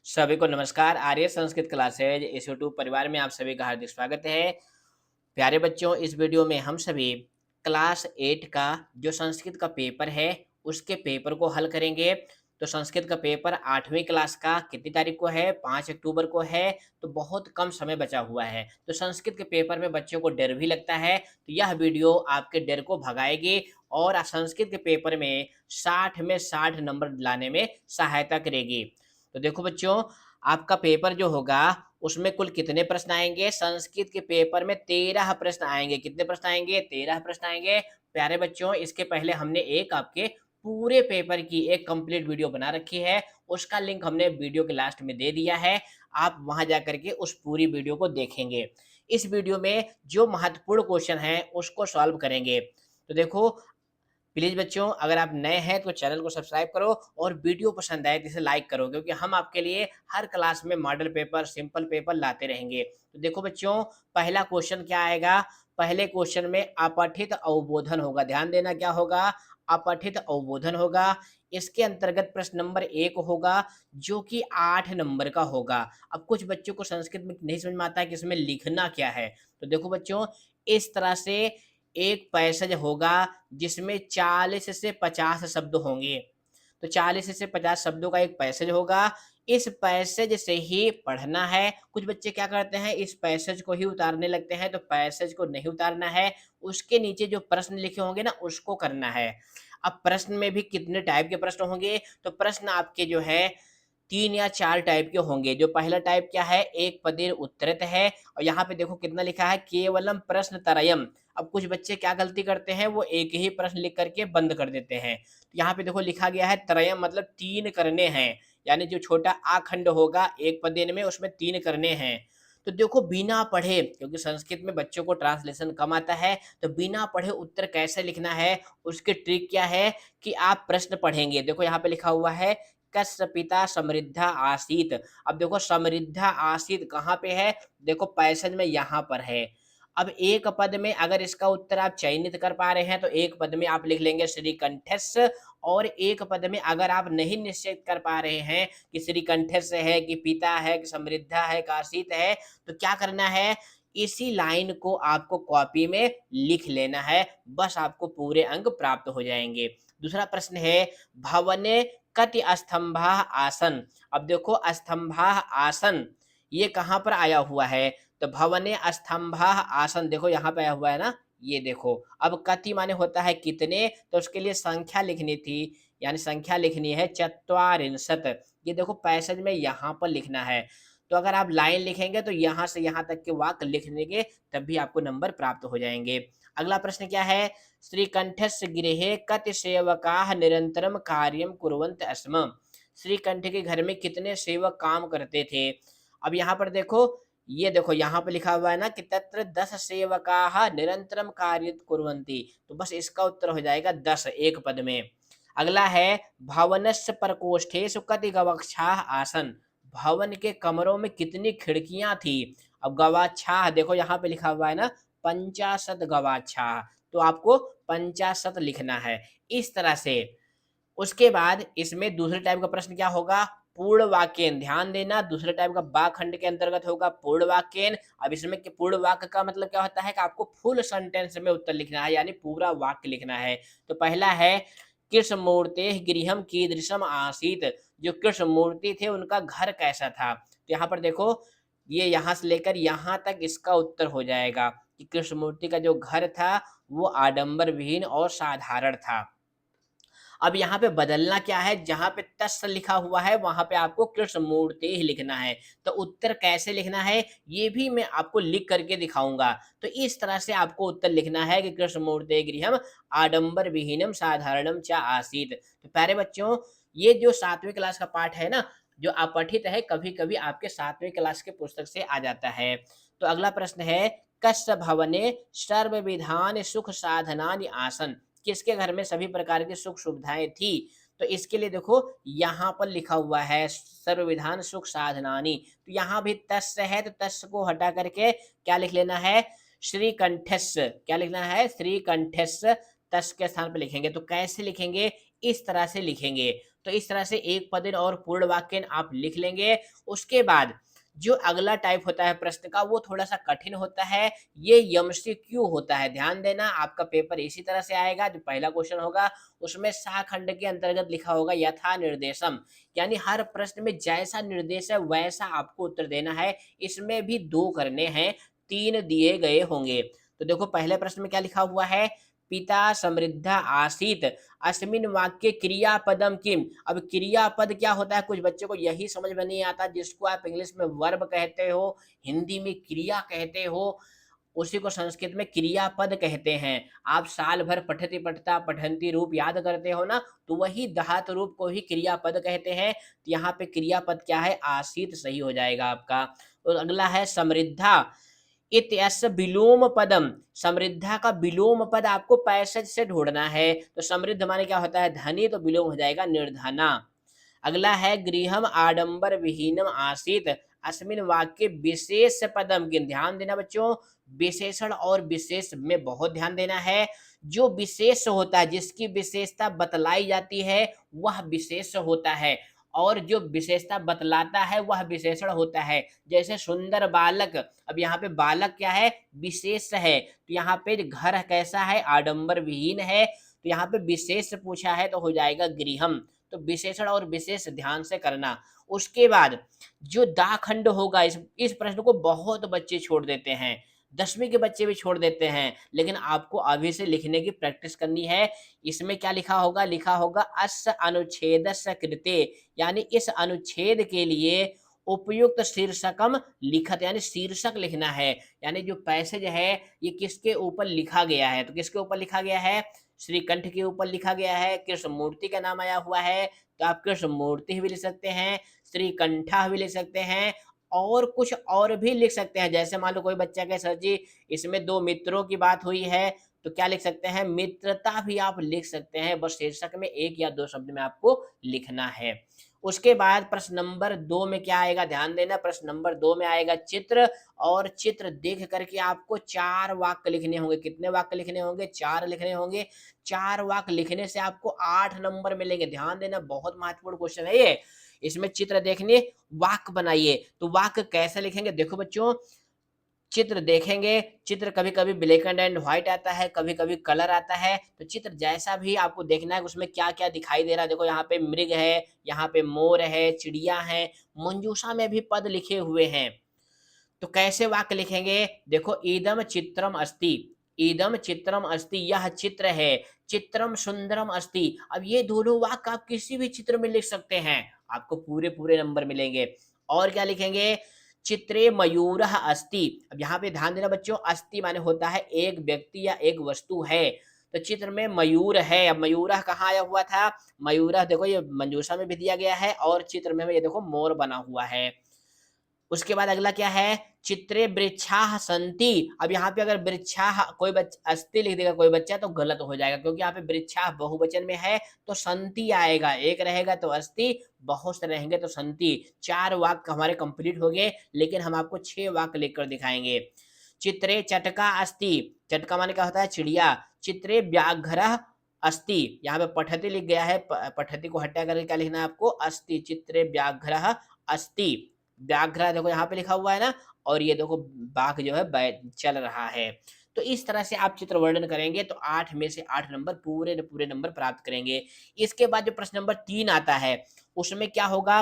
सभी को नमस्कार। आर्य संस्कृत क्लासेज इस यूट्यूब परिवार में आप सभी का हार्दिक स्वागत है। प्यारे बच्चों, इस वीडियो में हम सभी क्लास 8 का जो संस्कृत का पेपर है उसके पेपर को हल करेंगे। तो संस्कृत का पेपर 8वीं क्लास का कितनी तारीख को है? 5 अक्टूबर को है। तो बहुत कम समय बचा हुआ है। तो संस्कृत के पेपर में बच्चों को डर भी लगता है, तो यह वीडियो आपके डर को भगाएगी और संस्कृत के पेपर में 60 में 60 नंबर लाने में सहायता करेगी। तो देखो बच्चों, आपका पेपर जो होगा उसमें कुल कितने प्रश्न आएँगे? संस्कृत के पेपर में 13 प्रश्न आएँगे। कितने प्रश्न आएँगे? 13 प्रश्न आएँगे। प्यारे बच्चों, इसके पहले हमने एक आपके पूरे पेपर की एक कंप्लीट वीडियो बना रखी है। उसका लिंक हमने वीडियो के लास्ट में दे दिया है। आप वहाँ जाकर के उस पूरी वीडियो को देखेंगे। इस वीडियो में जो महत्वपूर्ण क्वेश्चन हैं उसको सॉल्व करेंगे। तो देखो, प्लीज़ बच्चों, अगर आप नए हैं तो चैनल को सब्सक्राइब करो और वीडियो पसंद आए तो इसे लाइक करो, क्योंकि हम आपके लिए हर क्लास में मॉडल पेपर, सिंपल पेपर लाते रहेंगे। तो देखो बच्चों, पहला क्वेश्चन क्या आएगा? पहले क्वेश्चन में अपठित अवबोधन होगा। ध्यान देना, क्या होगा? अपठित अवबोधन होगा। इसके अंतर्गत प्रश्न नंबर 1 होगा, जो कि 8 नंबर का होगा। अब कुछ बच्चों को संस्कृत में नहीं समझ में आता है कि इसमें लिखना क्या है। तो देखो बच्चों, इस तरह से एक पैसेज होगा जिसमें 40 से 50 शब्द होंगे। तो 40 से 50 शब्दों का एक पैसेज होगा। इस पैसेज से ही पढ़ना है। कुछ बच्चे क्या करते हैं, इस पैसेज को ही उतारने लगते हैं, तो पैसेज को नहीं उतारना है। उसके नीचे जो प्रश्न लिखे होंगे ना, उसको करना है। अब प्रश्न में भी कितने टाइप के प्रश्न होंगे? तो प्रश्न आपके जो है 3 या 4 टाइप के होंगे। जो पहला टाइप क्या है? एक पदेर उत्तरत है। और यहाँ पे देखो कितना लिखा है, केवलम प्रश्न तरयम। अब कुछ बच्चे क्या गलती करते हैं, वो एक ही प्रश्न लिख करके बंद कर देते हैं। तो यहाँ पे देखो लिखा गया है त्रयम, मतलब 3 करने हैं। यानी जो छोटा आ खंड होगा एक पदेन में, उसमें 3 करने हैं। तो देखो, बिना पढ़े, क्योंकि संस्कृत में बच्चों को ट्रांसलेशन कम आता है, तो बिना पढ़े उत्तर कैसे लिखना है, उसकी ट्रिक क्या है कि आप प्रश्न पढ़ेंगे। देखो यहाँ पे लिखा हुआ है, कस्य पिता समृद्धा आसीत। अब देखो, समृद्धा आसीत कहाँ पे है? देखो पैसेज में यहाँ पर है। अब एक पद में अगर इसका उत्तर आप चयनित कर पा रहे हैं तो एक पद में आप लिख लेंगे श्रीकंठस्य। और एक पद में अगर आप नहीं निश्चित कर पा रहे हैं कि श्रीकंठस्य है कि पिता है कि समृद्धा है कि आसीत है, तो क्या करना है, इसी लाइन को आपको कॉपी में लिख लेना है। बस आपको पूरे अंक प्राप्त हो जाएंगे। दूसरा प्रश्न है, भवने कति स्तंभा आसन। अब देखो, स्तंभा आसन ये कहाँ पर आया हुआ है? तो भवने स्तंभा आसन, देखो यहाँ पे आया हुआ है ना, ये देखो। अब कति माने होता है कितने, तो उसके लिए संख्या लिखनी थी, यानी संख्या लिखनी है चत्वारिंशत। ये देखो पैसेज में यहाँ पर लिखना है। तो अगर आप लाइन लिखेंगे तो यहाँ से यहाँ तक के वाक्य लिख लेंगे, तब भी आपको नंबर प्राप्त हो जाएंगे। अगला प्रश्न क्या है, श्रीकंठस्य गृहे कति सेवकाः निरंतरम कार्यम कुर्वन्त स्म। श्रीकंठ के घर में कितने सेवक काम करते थे? अब यहाँ पर देखो, ये देखो यहाँ पे लिखा हुआ है ना कि तत्र 10 सेवकाः निरंतरम कार्यं कुर्वन्ति। तो बस इसका उत्तर हो जाएगा 10, एक पद में। अगला है, भवनस्य प्रकोष्ठेषु कति गवाक्षाः आसन्। भवन के कमरों में कितनी खिड़कियां थी? अब गवाक्षाः देखो यहाँ पे लिखा हुआ है ना, 50 गवाक्षाः। तो आपको 50 लिखना है इस तरह से। उसके बाद इसमें दूसरे टाइप का प्रश्न क्या होगा, पूर्ण वाक्यन। ध्यान देना, दूसरे टाइप का बा खंड के अंतर्गत होगा पूर्ण वाक्यन। अब इसमें के पूर्ण वाक्य का मतलब क्या होता है कि आपको फुल सेंटेंस में उत्तर लिखना है, यानी पूरा वाक्य लिखना है। तो पहला है, कृष्ण मूर्ते गृहम कीदृशम आसीत। जो कृष्ण मूर्ति थे उनका घर कैसा था? तो यहाँ पर देखो, ये यहाँ से लेकर यहाँ तक इसका उत्तर हो जाएगा कि कृष्ण मूर्ति का जो घर था वो आडंबर विहीन और साधारण था। अब यहाँ पे बदलना क्या है, जहाँ पे तस् लिखा हुआ है वहाँ पे आपको कृष्णमूर्ति ही लिखना है। तो उत्तर कैसे लिखना है ये भी मैं आपको लिख करके दिखाऊंगा। तो इस तरह से आपको उत्तर लिखना है कि कृष्णमूर्ति गृहम आडंबर विहीनम साधारणम च आसीत। तो प्यारे बच्चों, ये जो 7वीं क्लास का पाठ है ना, जो अपठित है, कभी कभी आपके 7वीं क्लास के पुस्तक से आ जाता है। तो अगला प्रश्न है, कस्य भवने सर्व विधान सुख साधनानि आसन। किसके घर में सभी प्रकार की सुख सुविधाएं थी? तो इसके लिए देखो यहाँ पर लिखा हुआ है सर्व विधान सुख साधनानी। तो यहाँ भी तस्य है, तो तस्य को हटा करके क्या लिख लेना है, श्रीकंठस्य। क्या लिखना है, श्रीकंठस्य। तस् के स्थान पर लिखेंगे। तो कैसे लिखेंगे, इस तरह से लिखेंगे। तो इस तरह से एक पद और पूर्ण वाक्य आप लिख लेंगे। उसके बाद जो अगला टाइप होता है प्रश्न का वो थोड़ा-सा कठिन होता है, ये एमसीक्यू होता है। ध्यान देना आपका पेपर इसी तरह से आएगा, जो पहला क्वेश्चन होगा उसमें सा खंड के अंतर्गत लिखा होगा यथा निर्देशम, यानी हर प्रश्न में जैसा निर्देश है वैसा आपको उत्तर देना है। इसमें भी 2 करने हैं, 3 दिए गए होंगे। तो देखो पहले प्रश्न में क्या लिखा हुआ है, पिता समृद्ध आसीत, अस्मिन् वाक्ये क्रियापदम किम। अब क्रियापद क्या होता है, कुछ बच्चों को यही समझ में नहीं आता, जिसको आप इंग्लिश में वर्ब कहते हो, हिंदी में क्रिया कहते हो, उसी को संस्कृत में क्रियापद कहते हैं। आप साल भर पठति पठता पठन्ति रूप याद करते हो ना, तो वही धातु रूप को ही क्रियापद कहते हैं। तो यहाँ पे क्रियापद क्या है, आसीत सही हो जाएगा आपका। और अगला है समृद्धा इत्यस्य विलोम पदम, समृद्धा का विलोम पद आपको पैसेज से ढूंढना है। तो समृद्ध माने क्या होता है, धनी, तो विलोम हो जाएगा निर्धना। अगला है गृहम आडंबर विहीनम आसीत, अस्मिन वाक्य विशेष पदम किम। ध्यान देना बच्चों, विशेषण और विशेष में बहुत ध्यान देना है। जो विशेष होता है, जिसकी विशेषता बतलाई जाती है वह विशेष होता है, और जो विशेषता बतलाता है वह विशेषण होता है। जैसे सुंदर बालक, अब यहाँ पे बालक क्या है, विशेष है, तो यहाँ पे घर कैसा है, आडंबर विहीन है, तो यहाँ पे विशेष पूछा है तो हो जाएगा गृहम। तो विशेषण और विशेष ध्यान से करना। उसके बाद जो दाखंड होगा, इस प्रश्न को बहुत बच्चे छोड़ देते हैं, 10वीं के बच्चे भी छोड़ देते हैं, लेकिन आपको अभी से लिखने की प्रैक्टिस करनी है। इसमें क्या लिखा होगा, लिखा होगा अस्य अनुच्छेदस्य कृते, यानी इस अनुच्छेद के लिए उपयुक्त शीर्षकम लिखत, यानी शीर्षक लिखना है। यानी जो पैसेज है ये किसके ऊपर लिखा गया है, तो किसके ऊपर लिखा गया है, श्रीकंठ के ऊपर लिखा गया है। कृष्ण मूर्ति का नाम आया हुआ है, तो आप कृष्ण मूर्ति भी लिख सकते हैं, श्रीकंठा भी लिख सकते हैं, और कुछ और भी लिख सकते हैं। जैसे मान लो कोई बच्चा कहे सर जी इसमें 2 मित्रों की बात हुई है, तो क्या लिख सकते हैं, मित्रता भी आप लिख सकते हैं। बस शीर्षक में 1 या 2 शब्द में आपको लिखना है। उसके बाद प्रश्न नंबर 2 में क्या आएगा, ध्यान देना, प्रश्न नंबर 2 में आएगा चित्र, और चित्र देख करके आपको 4 वाक्य लिखने होंगे। कितने वाक्य लिखने होंगे, 4 लिखने होंगे। 4 वाक्य लिखने से आपको 8 नंबर मिलेंगे। ध्यान देना, बहुत महत्वपूर्ण क्वेश्चन है ये। इसमें चित्र देखने, वाक्य बनाइए। तो वाक्य कैसे लिखेंगे, देखो बच्चों, चित्र देखेंगे, चित्र कभी-कभी ब्लैक एंड व्हाइट आता है, कभी-कभी कलर आता है, तो चित्र जैसा भी आपको देखना है उसमें क्या-क्या दिखाई दे रहा है। देखो यहाँ पे मृग है, यहाँ पे मोर है, चिड़िया है, मंजूषा में भी पद लिखे हुए हैं। तो कैसे वाक्य लिखेंगे, देखो, इदम चित्रम अस्ति, इदम चित्रम अस्ति, यह चित्र है, चित्रम सुंदरम अस्ति। अब ये दोनों वाक्य आप किसी भी चित्र में लिख सकते हैं, आपको पूरे पूरे नंबर मिलेंगे। और क्या लिखेंगे, चित्रे मयूरः अस्ति। अब यहाँ पे ध्यान देना बच्चों, अस्ति माने होता है एक व्यक्ति या एक वस्तु है, तो चित्र में मयूर है। अब मयूरः कहाँ आया हुआ था, मयूरः देखो ये मंजूषा में भी दिया गया है, और चित्र में ये देखो मोर बना हुआ है। उसके बाद अगला क्या है, चित्रे वृक्षाः सन्ति। अब यहाँ पे अगर वृक्षाः कोई अस्ति लिख देगा कोई बच्चा तो गलत हो जाएगा, क्योंकि यहाँ पे वृक्षाः बहुवचन में है, तो सन्ति आएगा। एक रहेगा तो अस्ति, बहुत से रहेंगे तो सन्ति। 4 वाक्य हमारे कंप्लीट हो गए, लेकिन हम आपको 6 वाक्य लिखकर दिखाएंगे। चित्रे चटका अस्ति, चटका माने क्या होता है, चिड़िया। चित्रे व्याघ्रः अस्ति, यहाँ पे पठति लिख गया है, पठति को हटा करके क्या लिखना है आपको, अस्ति। चित्रे व्याघ्रः अस्ति, व्याघ्र देखो यहाँ पे लिखा हुआ है ना, और ये देखो बाघ जो है चल रहा है। तो इस तरह से आप चित्र वर्णन करेंगे तो 8 में से 8 नंबर पूरे न पूरे नंबर प्राप्त करेंगे। इसके बाद जो प्रश्न नंबर 3 आता है, उसमें क्या होगा,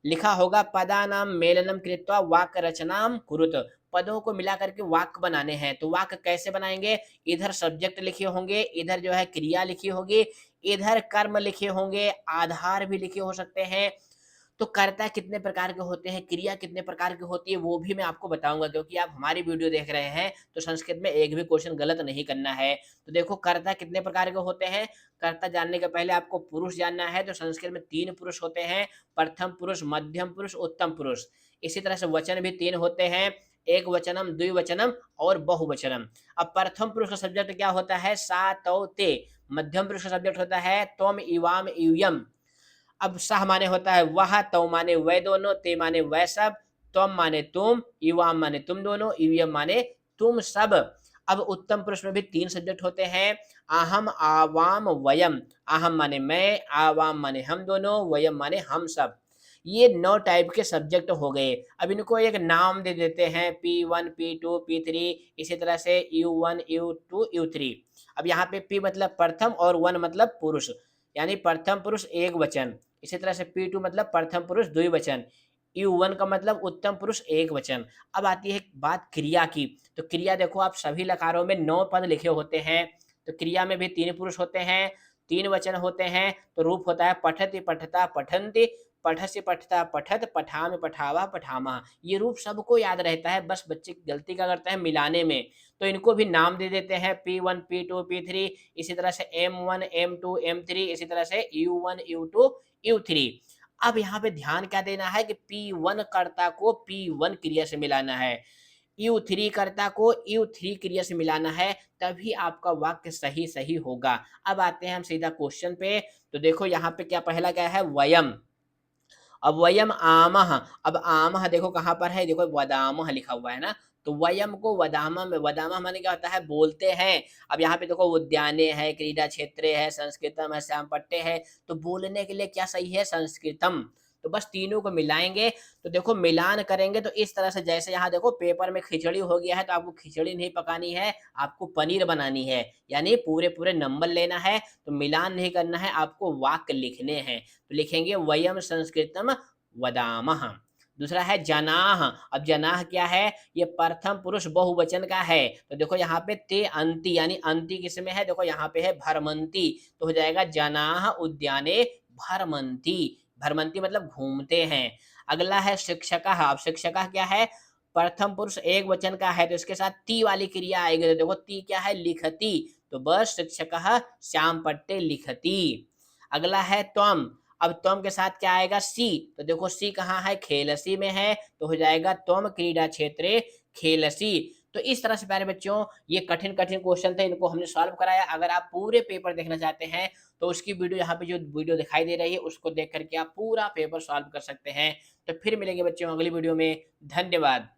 लिखा होगा पदानाम मेलनम कृत्वा वाक्य रचनाम कुरुत। पदों को मिला करके वाक्य बनाने हैं, तो वाक्य कैसे बनाएंगे, इधर सब्जेक्ट लिखे होंगे, इधर जो है क्रिया लिखी होगी, इधर कर्म लिखे होंगे, आधार भी लिखे हो सकते हैं। तो कर्ता कितने प्रकार के होते हैं, क्रिया कितने प्रकार की होती है, वो भी मैं आपको बताऊंगा, क्योंकि आप हमारी वीडियो देख रहे हैं तो संस्कृत में एक भी क्वेश्चन गलत नहीं करना है। तो देखो कर्ता कितने प्रकार के होते हैं, कर्ता जानने के पहले आपको पुरुष जानना है। तो संस्कृत में 3 पुरुष होते हैं, प्रथम पुरुष, मध्यम पुरुष, उत्तम पुरुष। इसी तरह से वचन भी 3 होते हैं, एक वचनम, द्विवचनम और बहुवचनम। अब प्रथम पुरुष का सब्जेक्ट क्या होता है, सा तौ ते। मध्यम पुरुष का सब्जेक्ट होता है त्वम इवाम इवयम। अब सह माने होता है वह, तौ माने वह दोनों, ते माने वह सब, त्वम माने तुम, युवाम माने तुम दोनों, ईवीएम माने तुम सब। अब उत्तम पुरुष में भी 3 सब्जेक्ट होते हैं, अहम, आवाम, वयम। अहम माने मैं, आवाम माने हम दोनों, वयम माने हम सब। ये 9 टाइप के सब्जेक्ट हो गए। अब इनको एक नाम दे देते हैं, P1, P2, P3, इसी तरह से U1, U2, U3। अब यहाँ पे P मतलब प्रथम और 1 मतलब पुरुष, यानी प्रथम पुरुष एक वचन। इसी तरह से P2 मतलब प्रथम पुरुष द्विवचन, U1 का मतलब उत्तम पुरुष एक वचन। अब आती है बात क्रिया की, तो क्रिया देखो आप सभी लकारों में 9 पद लिखे होते हैं, तो क्रिया में भी 3 पुरुष होते हैं, 3 वचन होते हैं, तो रूप होता है पठति, पठता, पठन्ति, पठसि, पठता, पठत, पठामि, पठावः, पठामः। ये रूप सबको याद रहता है, बस बच्चे गलती क्या करते हैं मिलाने में। तो इनको भी नाम दे देते हैं, P1, P2, P3, इसी तरह से M1, M2, M3, इसी तरह से U1, U2, U3। अब यहाँ पे ध्यान क्या देना है कि P1 कर्ता को P1 क्रिया से मिलाना है, U3 कर्ता को U3 क्रिया से मिलाना है, तभी आपका वाक्य सही सही होगा। अब आते हैं हम सीधा क्वेश्चन पे, तो देखो यहाँ पे क्या पहला क्या है, वयम। अब वयम आमः, अब आमः देखो कहाँ पर है, देखो वदामः लिखा हुआ है ना, तो वयम को वदामः में, वदामः माने क्या होता है, बोलते हैं। अब यहाँ पे देखो उद्याने है, क्रीडा क्षेत्रे है, संस्कृतम है, श्यामपट्टे है, तो बोलने के लिए क्या सही है, संस्कृतम। तो बस तीनों को मिलाएंगे, तो देखो मिलान करेंगे तो इस तरह से, जैसे यहाँ देखो पेपर में खिचड़ी हो गया है, तो आपको खिचड़ी नहीं पकानी है, आपको पनीर बनानी है, यानी पूरे पूरे नंबर लेना है, तो मिलान नहीं करना है, आपको वाक्य लिखने हैं। तो लिखेंगे वयम संस्कृतम वदामः। दूसरा है जनाः। अब जनाः क्या है, ये प्रथम पुरुष बहुवचन का है, तो देखो यहाँ पे ते अंति, यानी अंति किसमें है, देखो यहाँ पे है भ्रमंती, तो हो जाएगा जनाः उद्याने भ्रमंती। भ्रमंती मतलब घूमते हैं। अगला है शिक्षकः। अब शिक्षकः क्या है, प्रथम पुरुष एक वचन का है, तो इसके साथ ती वाली क्रिया आएगी, तो देखो ती क्या है, लिखती, तो बस शिक्षकः श्यामपट्टे लिखती। अगला है त्वम। अब त्वम के साथ क्या आएगा, सी, तो देखो सी कहाँ है, खेलसी में है, तो हो जाएगा त्वम क्रीडा क्षेत्रे खेलसी। तो इस तरह से प्यारे बच्चों, ये कठिन कठिन क्वेश्चन थे, इनको हमने सॉल्व कराया। अगर आप पूरे पेपर देखना चाहते हैं तो उसकी वीडियो, यहाँ पे जो वीडियो दिखाई दे रही है, उसको देख करके आप पूरा पेपर सॉल्व कर सकते हैं। तो फिर मिलेंगे बच्चों अगली वीडियो में। धन्यवाद।